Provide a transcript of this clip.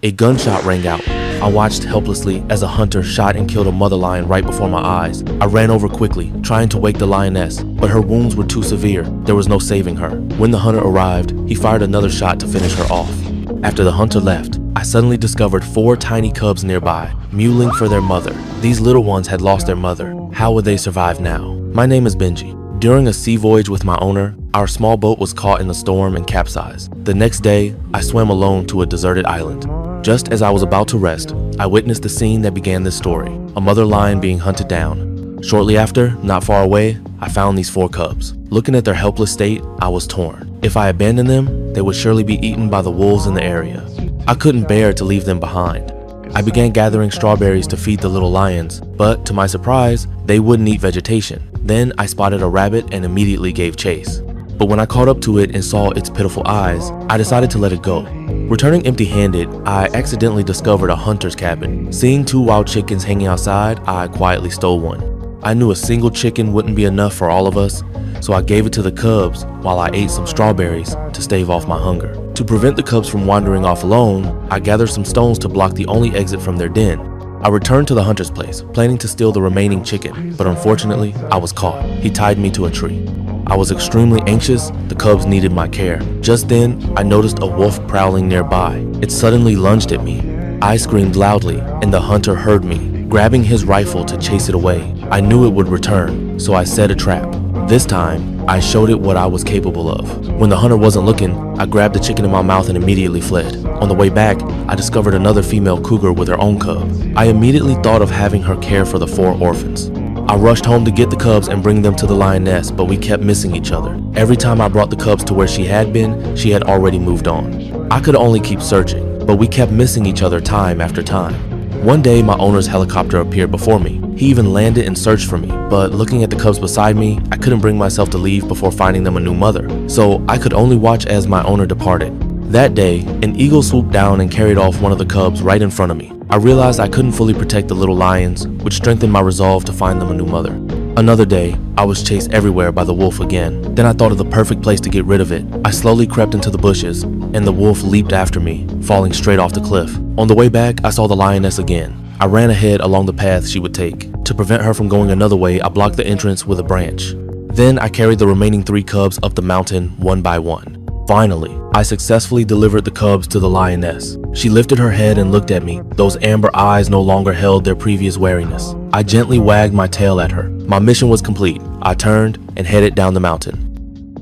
A gunshot rang out. I watched helplessly as a hunter shot and killed a mother lion right before my eyes. I ran over quickly, trying to wake the lioness, but her wounds were too severe. There was no saving her. When the hunter arrived, he fired another shot to finish her off. After the hunter left, I suddenly discovered 4 tiny cubs nearby, mewling for their mother. These little ones had lost their mother. How would they survive now? My name is Benji. During a sea voyage with my owner, our small boat was caught in the storm and capsized. The next day, I swam alone to a deserted island. Just as I was about to rest, I witnessed the scene that began this story, a mother lion being hunted down. Shortly after, not far away, I found these 4 cubs. Looking at their helpless state, I was torn. If I abandoned them, they would surely be eaten by the wolves in the area. I couldn't bear to leave them behind. I began gathering strawberries to feed the little lions, but to my surprise, they wouldn't eat vegetation. Then I spotted a rabbit and immediately gave chase. But when I caught up to it and saw its pitiful eyes, I decided to let it go. Returning empty-handed, I accidentally discovered a hunter's cabin. Seeing 2 wild chickens hanging outside, I quietly stole one. I knew a single chicken wouldn't be enough for all of us, so I gave it to the cubs while I ate some strawberries to stave off my hunger. To prevent the cubs from wandering off alone, I gathered some stones to block the only exit from their den. I returned to the hunter's place, planning to steal the remaining chicken, but unfortunately, I was caught. He tied me to a tree. I was extremely anxious. The cubs needed my care. Just then, I noticed a wolf prowling nearby. It suddenly lunged at me. I screamed loudly, and the hunter heard me, grabbing his rifle to chase it away. I knew it would return, so I set a trap. This time, I showed it what I was capable of. When the hunter wasn't looking, I grabbed the chicken in my mouth and immediately fled. On the way back, I discovered another female cougar with her own cub. I immediately thought of having her care for the 4 orphans. I rushed home to get the cubs and bring them to the lioness, but we kept missing each other. Every time I brought the cubs to where she had been, she had already moved on. I could only keep searching, but we kept missing each other time after time. One day, my owner's helicopter appeared before me. He even landed and searched for me, but looking at the cubs beside me, I couldn't bring myself to leave before finding them a new mother, so I could only watch as my owner departed. That day, an eagle swooped down and carried off one of the cubs right in front of me. I realized I couldn't fully protect the little lions, which strengthened my resolve to find them a new mother. Another day, I was chased everywhere by the wolf again. Then I thought of the perfect place to get rid of it. I slowly crept into the bushes, and the wolf leaped after me, falling straight off the cliff. On the way back, I saw the lioness again. I ran ahead along the path she would take. To prevent her from going another way, I blocked the entrance with a branch. Then I carried the remaining 3 cubs up the mountain one by one. Finally, I successfully delivered the cubs to the lioness. She lifted her head and looked at me. Those amber eyes no longer held their previous wariness. I gently wagged my tail at her. My mission was complete. I turned and headed down the mountain.